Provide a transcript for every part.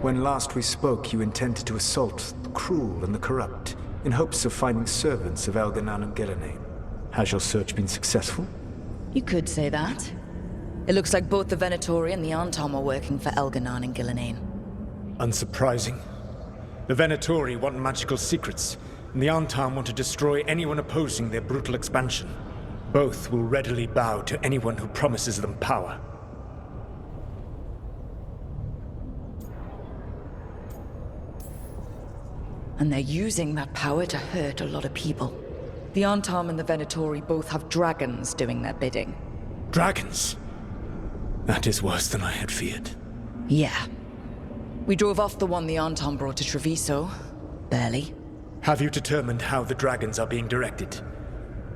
When last we spoke, you intended to assault the cruel and the corrupt, in hopes of finding servants of Elganan and Gillenane. Has your search been successful? You could say that. It looks like both the Venatori and the Anton are working for Elganan and Gillenane. Unsurprising. The Venatori want magical secrets, and the Anton want to destroy anyone opposing their brutal expansion. Both will readily bow to anyone who promises them power. And they're using that power to hurt a lot of people. The Antam and the Venatori both have dragons doing their bidding. Dragons? That is worse than I had feared. Yeah. We drove off the one the Antam brought to Treviso. Barely. Have you determined how the dragons are being directed?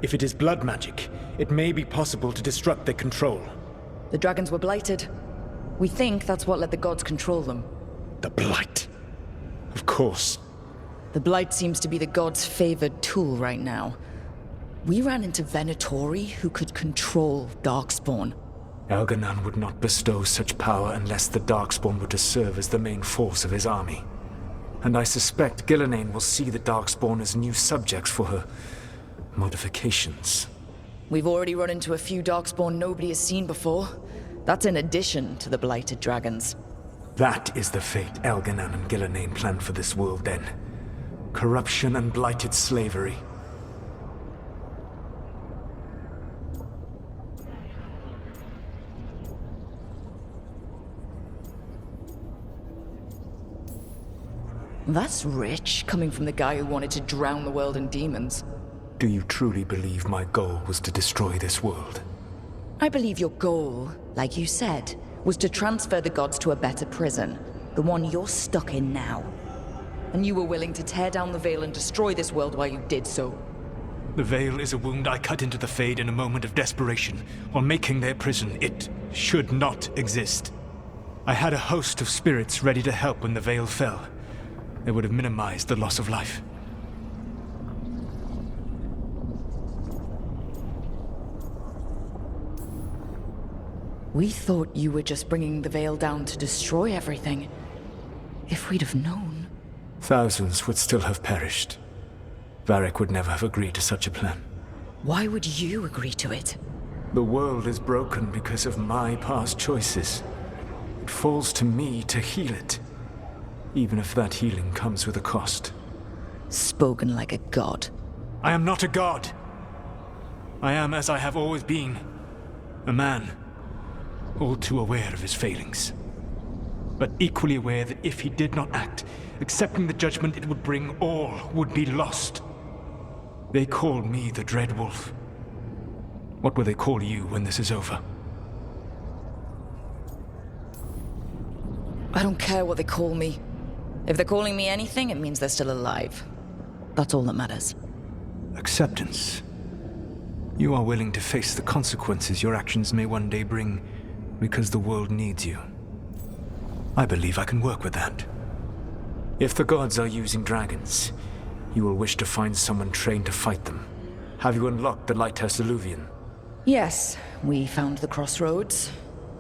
If it is blood magic, it may be possible to disrupt their control. The dragons were blighted. We think that's what let the gods control them. The Blight. Of course. The Blight seems to be the gods' favored tool right now. We ran into Venatori who could control Darkspawn. Elganan would not bestow such power unless the Darkspawn were to serve as the main force of his army. And I suspect Gillenane will see the Darkspawn as new subjects for her modifications. We've already run into a few Darkspawn nobody has seen before. That's in addition to the blighted dragons. That is the fate Elganan and Gillenane planned for this world then. Corruption and blighted slavery. That's rich, coming from the guy who wanted to drown the world in demons. Do you truly believe my goal was to destroy this world? I believe your goal, like you said, was to transfer the gods to a better prison. The one you're stuck in now. And you were willing to tear down the Veil and destroy this world while you did so. The Veil is a wound I cut into the Fade in a moment of desperation, while making their prison. It should not exist. I had a host of spirits ready to help when the Veil fell. They would have minimized the loss of life. We thought you were just bringing the Veil down to destroy everything. If we'd have known... Thousands would still have perished. Varric would never have agreed to such a plan. Why would you agree to it? The world is broken because of my past choices. It falls to me to heal it, even if that healing comes with a cost. Spoken like a god. I am not a god. I am as I have always been. A man, all too aware of his failings. But equally aware that if he did not act, accepting the judgment it would bring, all would be lost. They call me the Dread Wolf. What will they call you when this is over? I don't care what they call me. If they're calling me anything, it means they're still alive. That's all that matters. Acceptance. You are willing to face the consequences your actions may one day bring because the world needs you. I believe I can work with that. If the gods are using dragons, you will wish to find someone trained to fight them. Have you unlocked the Lighthouse Illuvian? Yes, we found the crossroads.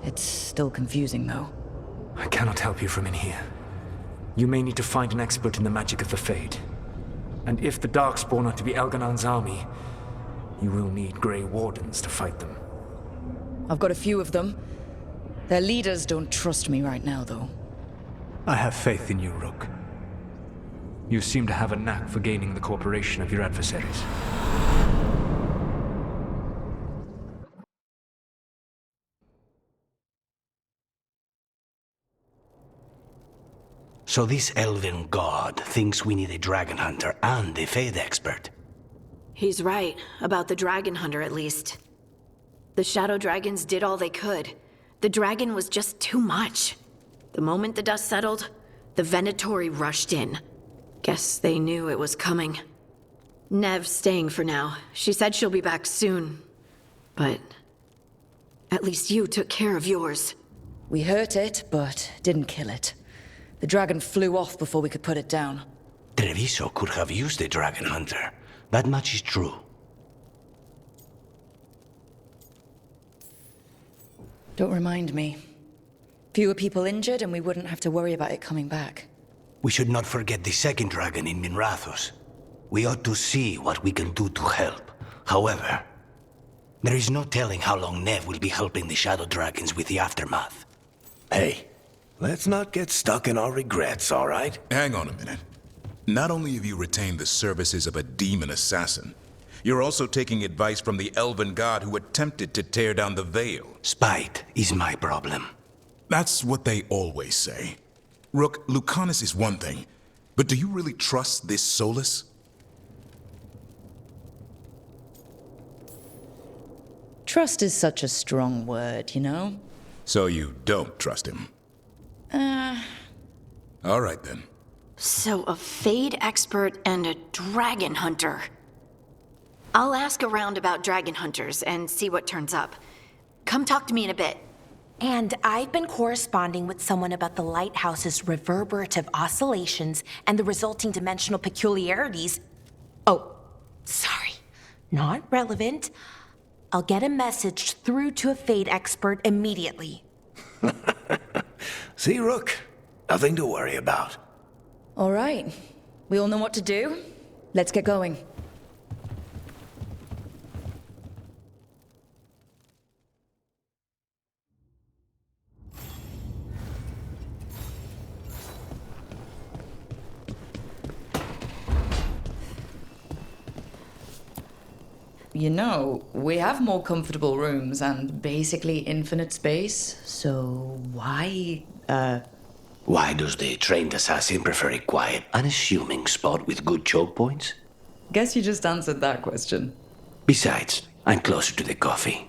It's still confusing, though. I cannot help you from in here. You may need to find an expert in the magic of the Fade. And if the Darkspawn are to be Elganan's army, you will need Grey Wardens to fight them. I've got a few of them. Their leaders don't trust me right now, though. I have faith in you, Rook. You seem to have a knack for gaining the cooperation of your adversaries. So this elven god thinks we need a dragon hunter and a Fade expert. He's right, about the dragon hunter at least. The shadow dragons did all they could. The dragon was just too much. The moment the dust settled, the Venatori rushed in. Guess they knew it was coming. Nev's staying for now. She said she'll be back soon. But at least you took care of yours. We hurt it, but didn't kill it. The dragon flew off before we could put it down. Treviso could have used a dragon hunter. That much is true. Don't remind me. Fewer people injured, and we wouldn't have to worry about it coming back. We should not forget the second dragon in Minrathos. We ought to see what we can do to help. However, there is no telling how long Nev will be helping the Shadow Dragons with the aftermath. Hey, let's not get stuck in our regrets, all right? Hang on a minute. Not only have you retained the services of a demon assassin, you're also taking advice from the elven god who attempted to tear down the Veil. Spite is my problem. That's what they always say. Rook, Lucanus is one thing, but do you really trust this Solus? Trust is such a strong word, you know? So you don't trust him? All right then. So a Fade expert and a dragon hunter. I'll ask around about dragon hunters and see what turns up. Come talk to me in a bit. And I've been corresponding with someone about the lighthouse's reverberative oscillations and the resulting dimensional peculiarities. Oh, sorry. Not relevant. I'll get a message through to a Fade expert immediately. See, Rook? Nothing to worry about. All right. We all know what to do. Let's get going. You know, we have more comfortable rooms and basically infinite space, so why, Why does the trained assassin prefer a quiet, unassuming spot with good choke points? Guess you just answered that question. Besides, I'm closer to the coffee.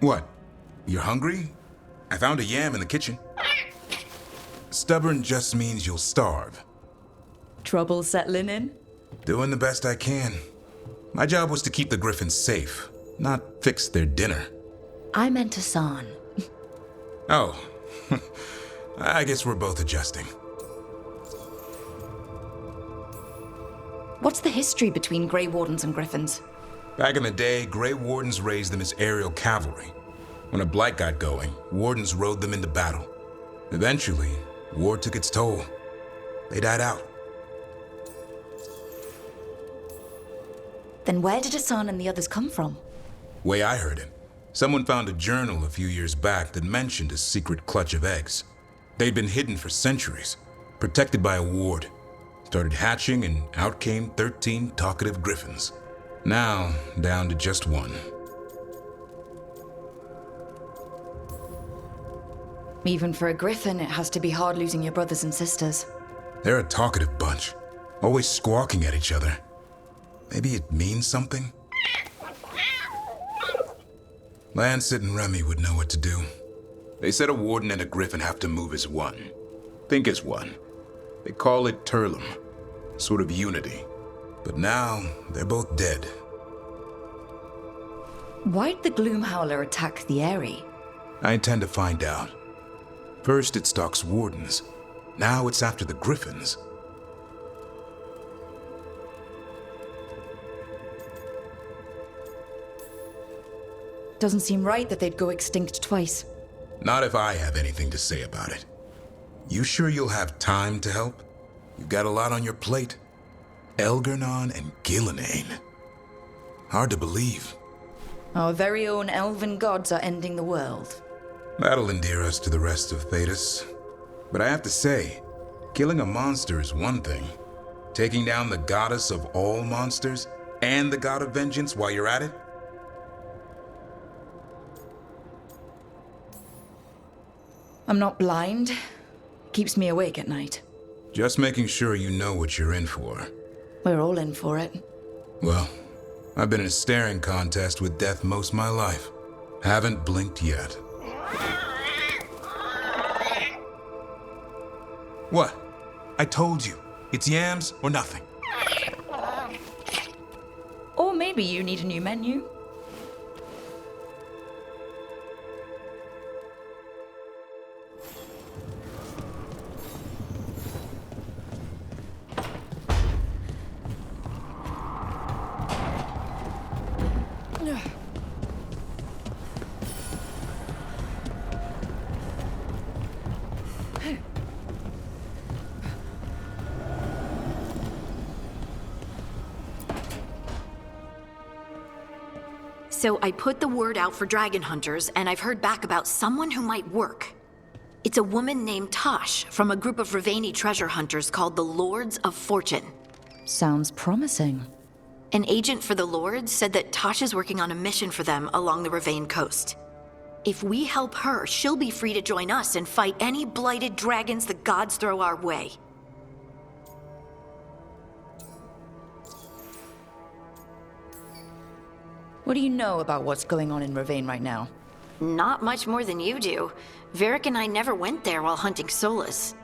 What? You're hungry? I found a yam in the kitchen. Stubborn just means you'll starve. Trouble settling in? Doing the best I can. My job was to keep the griffins safe, not fix their dinner. I meant Hassan. Oh, I guess we're both adjusting. What's the history between Grey Wardens and Griffins? Back in the day, Grey Wardens raised them as aerial cavalry. When a blight got going, Wardens rode them into battle. Eventually, war took its toll. They died out. Then where did Hassan and the others come from? Way I heard it, someone found a journal a few years back that mentioned a secret clutch of eggs. They'd been hidden for centuries, protected by a ward. Started hatching and out came 13 talkative griffins. Now, down to just one. Even for a griffin, it has to be hard losing your brothers and sisters. They're a talkative bunch, always squawking at each other. Maybe it means something? Lancet and Remy would know what to do. They said a warden and a griffin have to move as one. Think as one. They call it Turlum, sort of unity. But now, they're both dead. Why'd the Gloomhowler attack the Eyrie? I intend to find out. First it stalks wardens. Now it's after the griffins. Doesn't seem right that they'd go extinct twice. Not if I have anything to say about it. You sure you'll have time to help? You've got a lot on your plate. Elgernon and Gillenane. Hard to believe. Our very own elven gods are ending the world. That'll endear us to the rest of Thedas. But I have to say, killing a monster is one thing. Taking down the goddess of all monsters and the god of vengeance while you're at it? I'm not blind. Keeps me awake at night. Just making sure you know what you're in for. We're all in for it. Well, I've been in a staring contest with death most of my life. Haven't blinked yet. What? I told you. It's yams or nothing. Or maybe you need a new menu. So I put the word out for dragon hunters, and I've heard back about someone who might work. It's a woman named Tosh from a group of Ravani treasure hunters called the Lords of Fortune. Sounds promising. An agent for the Lords said that Tosh is working on a mission for them along the Ravane coast. If we help her, she'll be free to join us and fight any blighted dragons the gods throw our way. What do you know about what's going on in Ravane right now? Not much more than you do. Varric and I never went there while hunting Solus.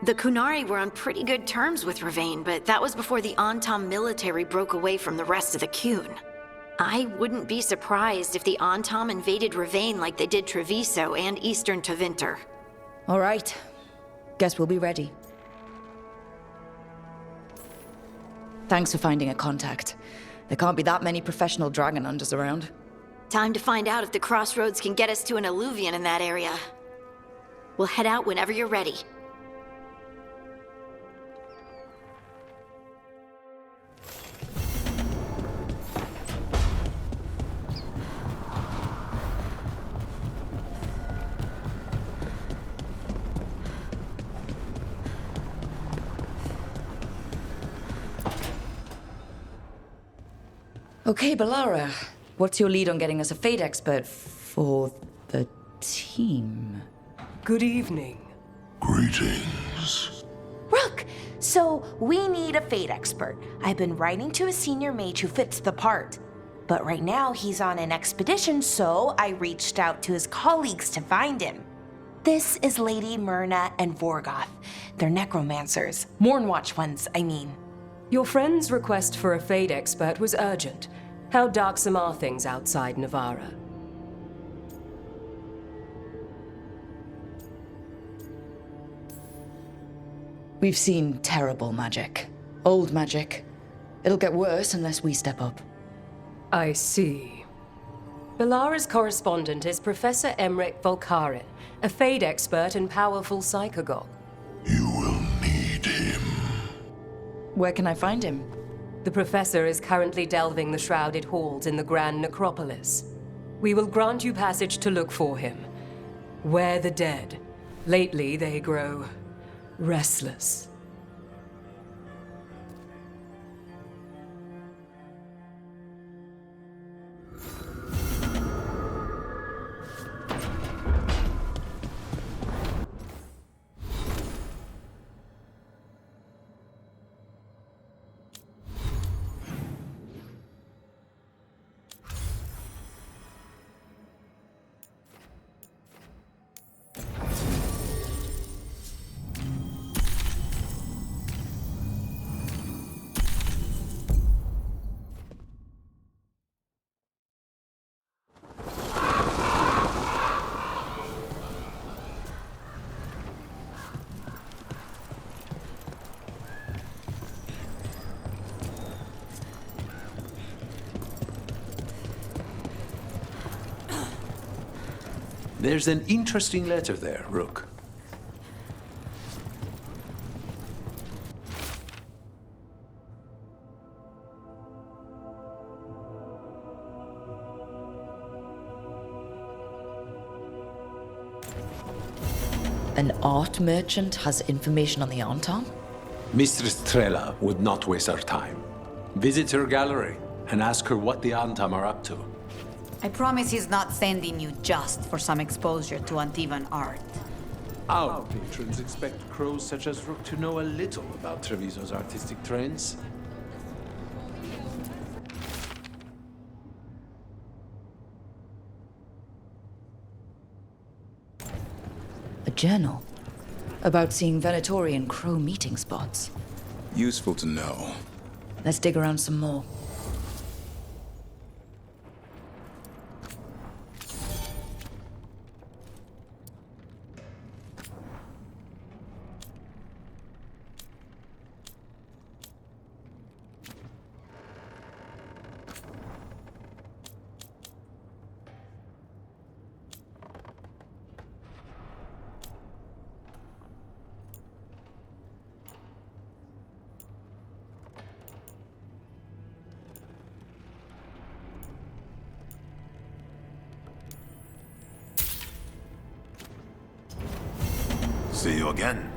The Kunari were on pretty good terms with Ravane, but that was before the Antam military broke away from the rest of the Kun. I wouldn't be surprised if the Antam invaded Ravane like they did Treviso and Eastern Tevinter. All right. Guess we'll be ready. Thanks for finding a contact. There can't be that many professional dragon hunters around. Time to find out if the crossroads can get us to an alluvion in that area. We'll head out whenever you're ready. Okay, Balara. What's your lead on getting us a Fate expert for the team? Good evening. Greetings. Rook! So, we need a Fate expert. I've been writing to a senior mage who fits the part. But right now, he's on an expedition, so I reached out to his colleagues to find him. This is Lady Myrna and Vorgoth. They're necromancers. Mournwatch ones, I mean. Your friend's request for a Fade expert was urgent. How darksome are things outside Navarra? We've seen terrible magic. Old magic. It'll get worse unless we step up. I see. Balara's correspondent is Professor Emmerich Volkarin, a Fade expert and powerful psychagogue. You will need him. Where can I find him? The professor is currently delving the shrouded halls in the Grand Necropolis. We will grant you passage to look for him. Where the dead. Lately they grow restless. There's an interesting letter there, Rook. An art merchant has information on the Antam? Mistress Trella would not waste our time. Visit her gallery and ask her what the Antam are up to. I promise he's not sending you just for some exposure to antiven art. Our patrons expect crows such as Rook to know a little about Treviso's artistic trends. A journal? About seeing Venatori and Crow meeting spots. Useful to know. Let's dig around some more. See you again.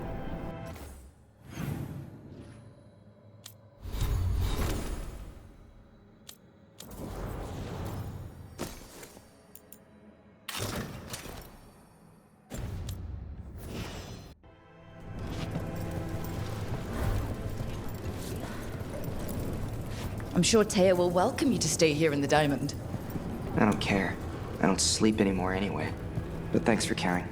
I'm sure Taya will welcome you to stay here in the Diamond. I don't care. I don't sleep anymore anyway. But thanks for caring.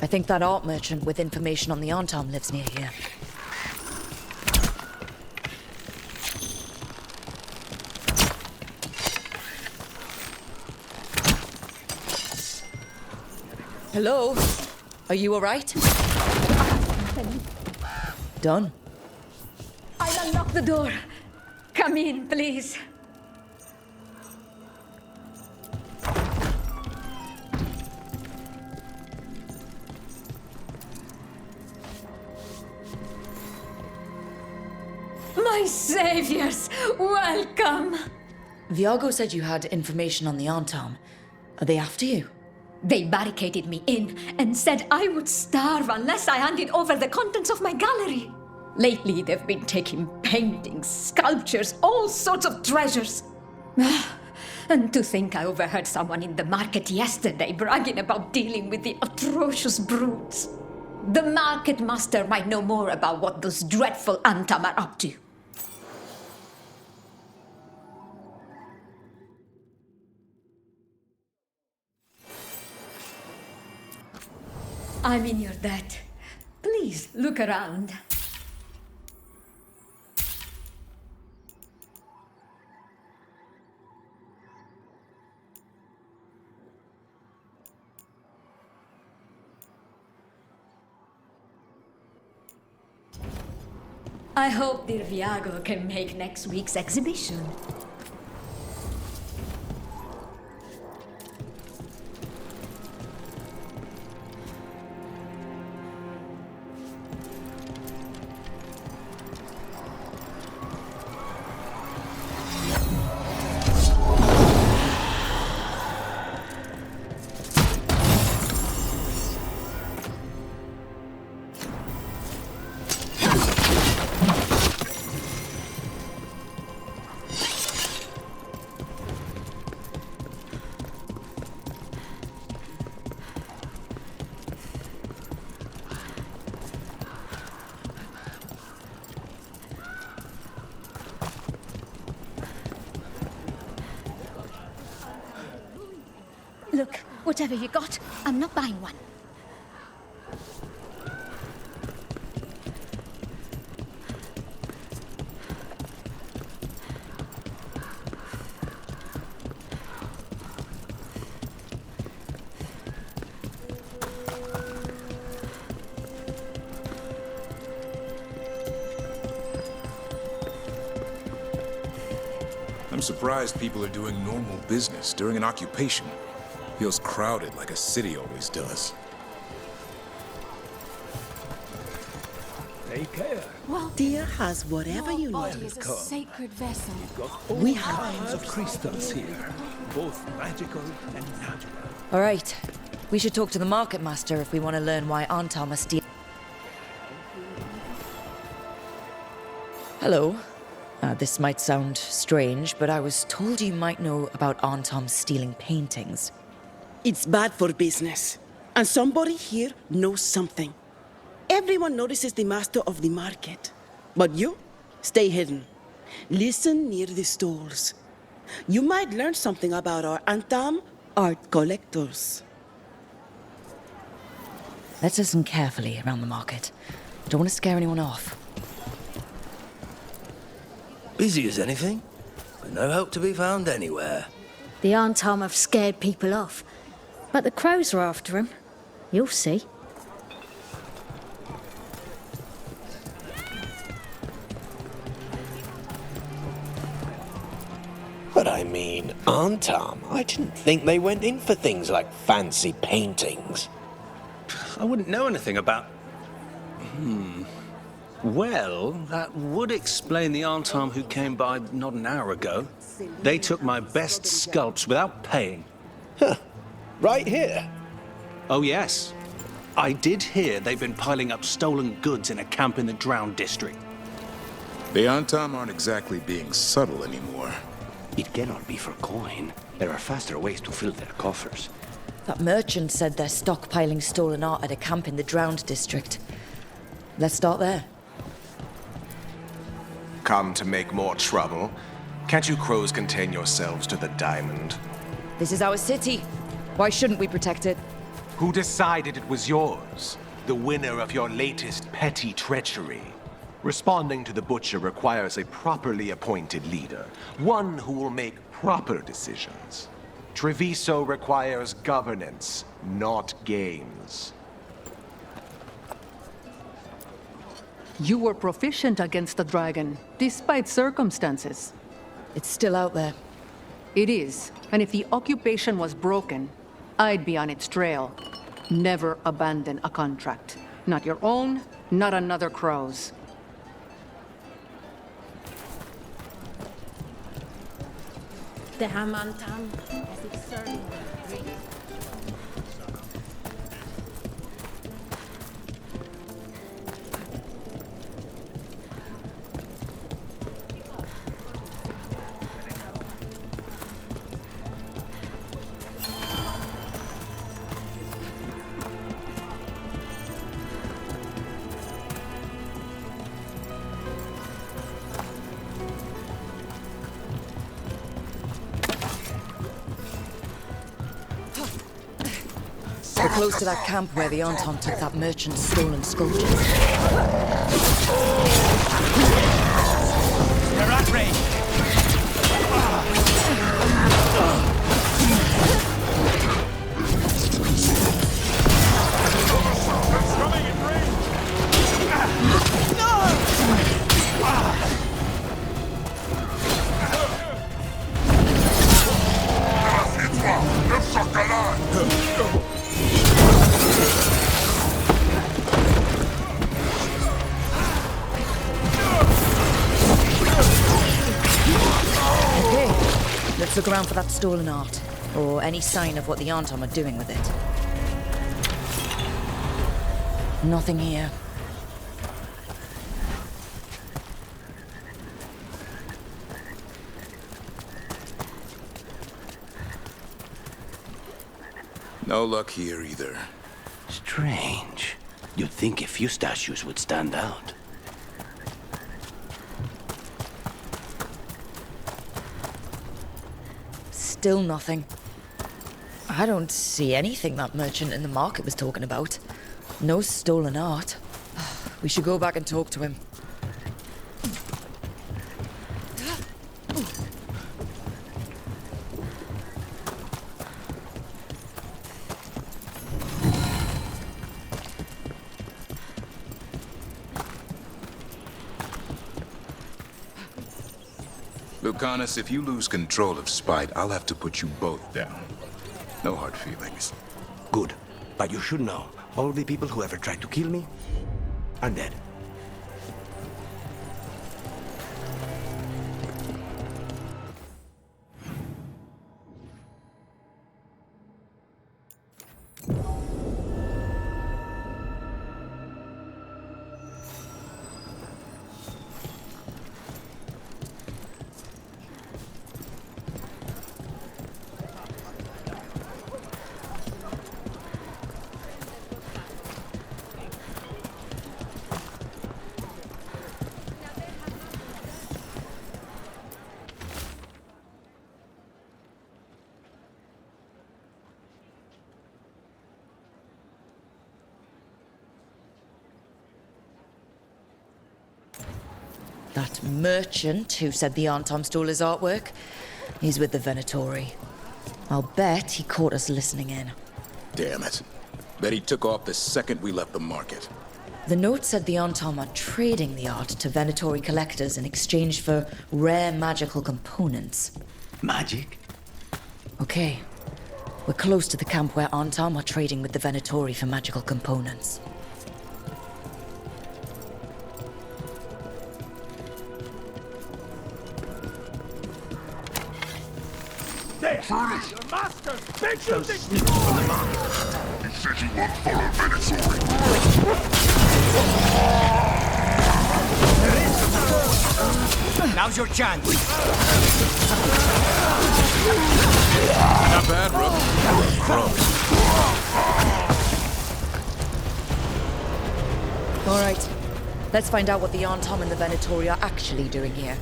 I think that art merchant with information on the Antam lives near here. Hello? Are you alright? Done. I'll unlock the door. Come in, please. My saviors, welcome! Viago said you had information on the Antam. Are they after you? They barricaded me in and said I would starve unless I handed over the contents of my gallery. Lately, they've been taking paintings, sculptures, all sorts of treasures. And to think I overheard someone in the market yesterday bragging about dealing with the atrocious brutes. The market master might know more about what those dreadful Antam are up to. I'm in your debt. Please look around. I hope dear Viago can make next week's exhibition. Look, whatever you got, I'm not buying one. I'm surprised people are doing normal business during an occupation. Feels crowded like a city always does. Take care. Well, dear has whatever you need. Is a sacred vessel. We have Kinds of crystals here, both magical and natural. Alright. We should talk to the market master if we want to learn why Antam are stealing. Hello. This might sound strange, but I was told you might know about Antam stealing paintings. It's bad for business. And somebody here knows something. Everyone notices the master of the market. But you, stay hidden. Listen near the stalls. You might learn something about our Antam art collectors. Let's listen carefully around the market. Don't want to scare anyone off. Busy as anything, but no help to be found anywhere. The Antom have scared people off, but the crows are after him. You'll see. But I mean, Antom, I didn't think they went in for things like fancy paintings. I wouldn't know anything about... Well, that would explain the Antom who came by not an hour ago. They took my best sculpts without paying. Huh. Right here? Oh, yes. I did hear they've been piling up stolen goods in a camp in the Drowned district. The Antom aren't exactly being subtle anymore. It cannot be for coin. There are faster ways to fill their coffers. That merchant said they're stockpiling stolen art at a camp in the Drowned district. Let's start there. Come to make more trouble? Can't you crows contain yourselves to the diamond? This is our city. Why shouldn't we protect it? Who decided it was yours? The winner of your latest petty treachery. Responding to the Butcher requires a properly appointed leader, one who will make proper decisions. Treviso requires governance, not games. You were proficient against the dragon, despite circumstances. It's still out there. It is, and if the occupation was broken, I'd be on its trail. Never abandon a contract. Not your own, not another crow's. The Hamantam is exerting their greed. We're close to that camp where the Anton took that merchant's stolen sculptures. They're outraged! Coming in range! Let's look around for that stolen art, or any sign of what the Antom are doing with it. Nothing here. No luck here either. Strange. You'd think a few statues would stand out. Still nothing. I don't see anything that merchant in the market was talking about. No stolen art. We should go back and talk to him. Lucanus, if you lose control of Spite, I'll have to put you both down. No hard feelings. Good. But you should know, all the people who ever tried to kill me are dead. That merchant who said the Antom stole his artwork, he's with the Venatori. I'll bet he caught us listening in. Damn it. Bet he took off the second we left the market. The note said the Antom are trading the art to Venatori collectors in exchange for rare magical components. Magic? Okay. We're close to the camp where Antom are trading with the Venatori for magical components. Your master's big you think from the market. You said you won't follow Venatori. Now's your chance. Not bad, Rook. All right. Let's find out what the Antom and the Venatori are actually doing here.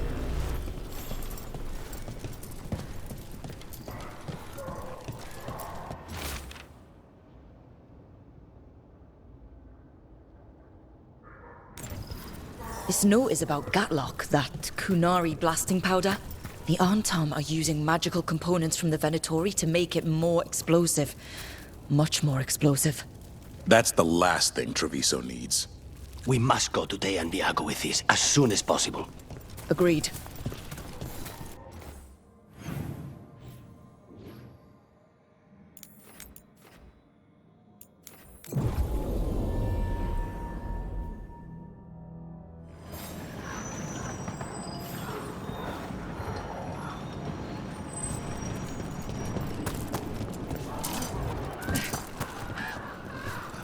This note is about Gatlock, that Kunari blasting powder. The Antom are using magical components from the Venatori to make it more explosive. Much more explosive. That's the last thing Treviso needs. We must go to Diego with this as soon as possible. Agreed.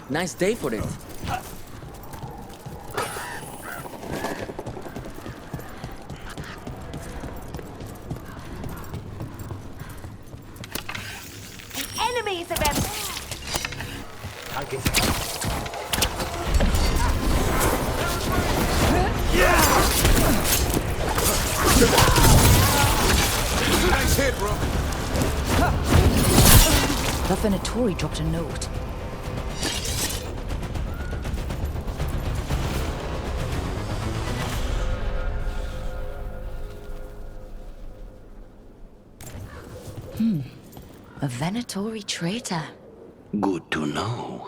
Nice day for it. The enemy is about. Nice hit, bro. The Venatori dropped a note. A Venatori traitor. Good to know.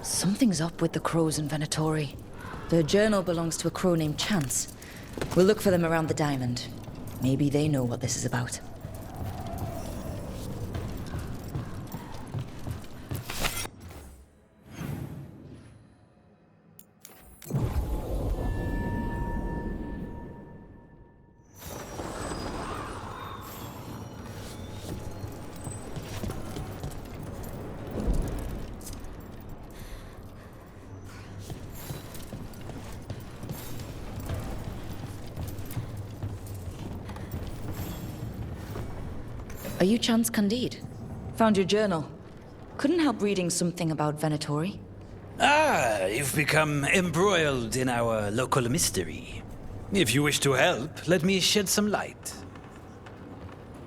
Something's up with the crows and Venatori. The journal belongs to a crow named Chance. We'll look for them around the diamond. Maybe they know what this is about. Are you Chance Candide? Found your journal. Couldn't help reading something about Venatori. Ah, you've become embroiled in our local mystery. If you wish to help, let me shed some light.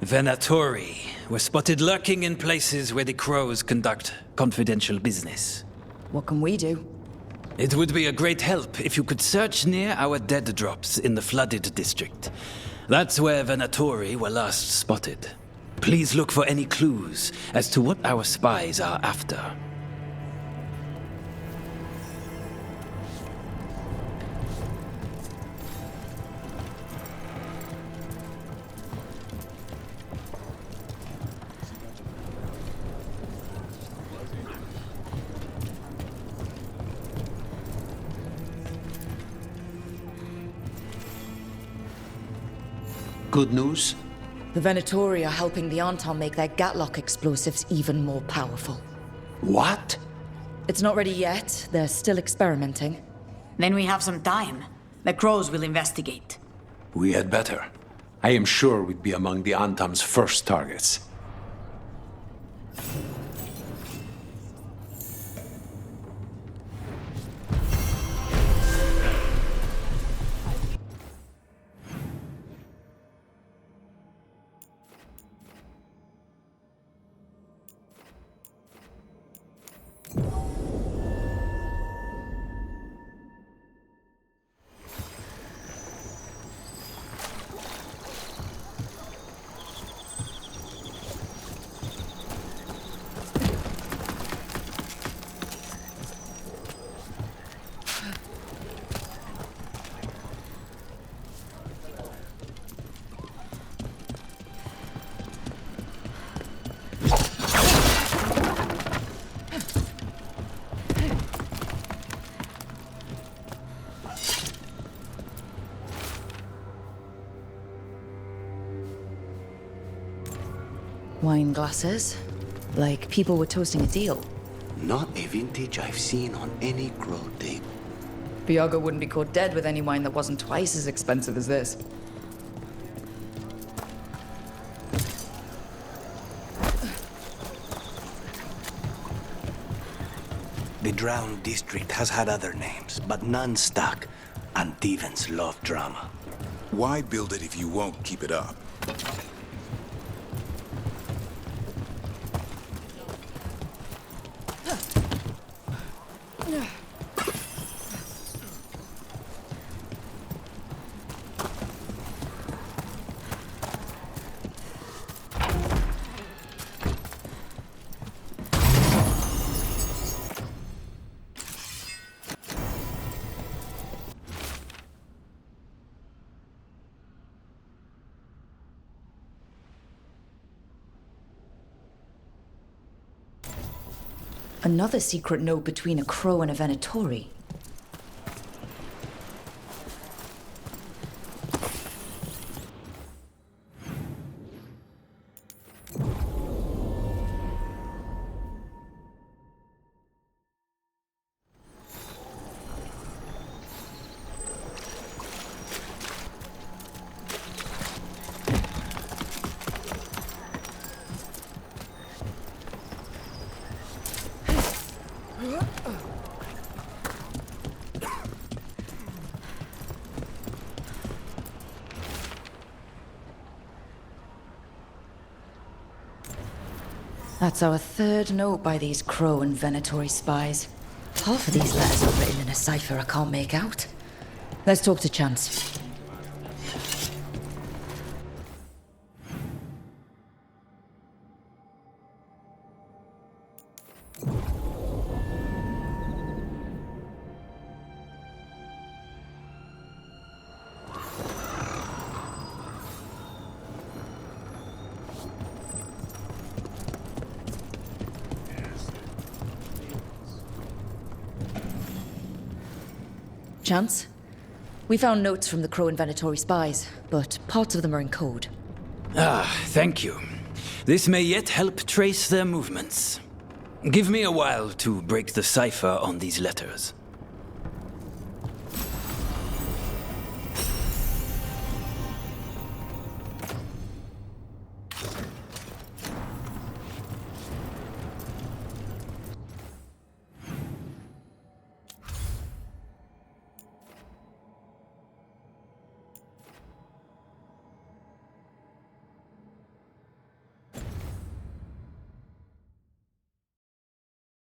Venatori were spotted lurking in places where the crows conduct confidential business. What can we do? It would be a great help if you could search near our dead drops in the flooded district. That's where Venatori were last spotted. Please look for any clues as to what our spies are after. Good news? The Venatori are helping the Antom make their Gatlock explosives even more powerful. What? It's not ready yet. They're still experimenting. Then we have some time. The crows will investigate. We had better. I am sure we'd be among the Antom's first targets. Wine glasses. Like people were toasting a deal. Not a vintage I've seen on any grow table. Biago wouldn't be caught dead with any wine that wasn't twice as expensive as this. The Drowned District has had other names, but none stuck. Antivens love drama. Why build it if you won't keep it up? Another secret note between a crow and a Venatori. That's our third note by these Crow and Venatori spies. Half of these letters are written in a cipher I can't make out. Let's talk to Chance. Chance? We found notes from the Crow and Venatori spies, but parts of them are in code. Ah, thank you. This may yet help trace their movements. Give me a while to break the cipher on these letters.